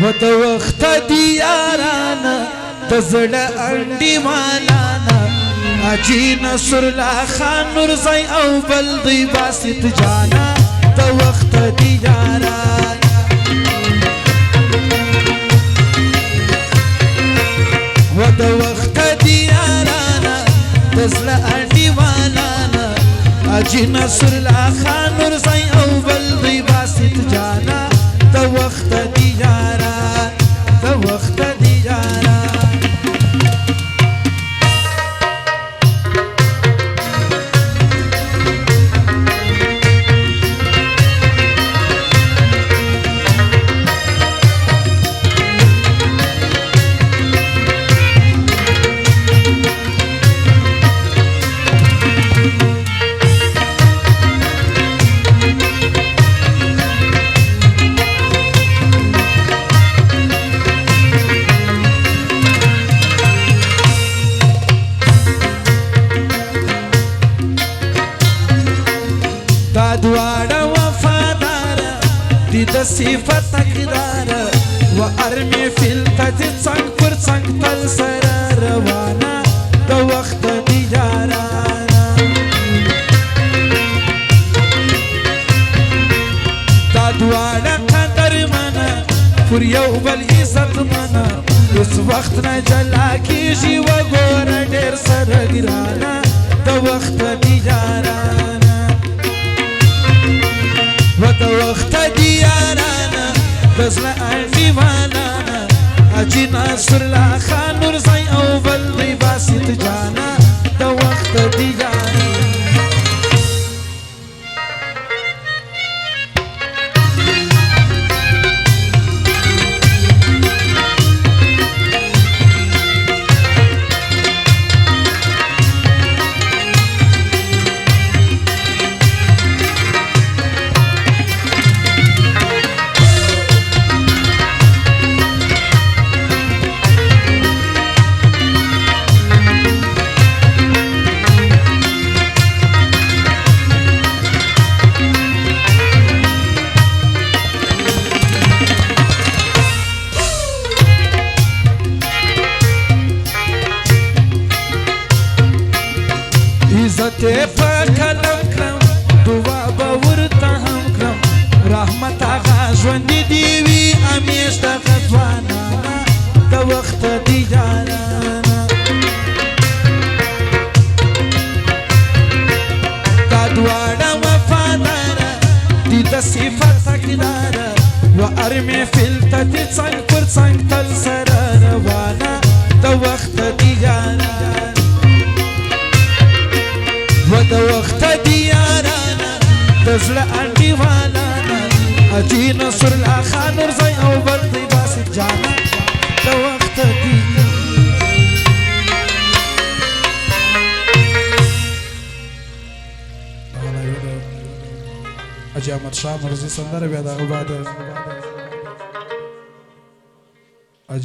و د وخت دی یارانا د زړه انډي مالانا اجي نصر الله خان نورزی او بل دی باسط جانا د وخت دی یارانا و د وخت دی یارانا د زړه انډي مالانا اجي نصر الله خان نورزی او بل دی باسط جانا د وخت دی یارا د وخت دی یارا دواړه وفاداره دي د صفت تقداره و ارمي فلته دي څنګ پر څنګ تل سره روانه د وخت دی یارانه دا دواړه قدرمنه پر یو بل عزت منه اوس وخت نه جلا کېږي وګوره ډېر سره ګرانه د وخت دی یارانه و د وخت دی یارانا د زړه انډي مالانا اجي نصر الله خان نورزی او بل دی باسط جانا د وخت دی یارانا عزت په قلم کړم دعا به ورته هم کړم رحمت هغه ژوندی دی وي همیش دغه ځوانانه د وخت دی یارانه دا دواړه وفاداره دي د صفت تقداره و ارمي فلته دي څنګ پر څنګ تل سره روانه د وخت دی یارانه و د وخت دی یارانا د زړه انډي مالانا اجي نصر الله خان نورزی او بل دی باسط جانا د وخت دی اجي احمد شاه نورزی سندره بیا دغه بعد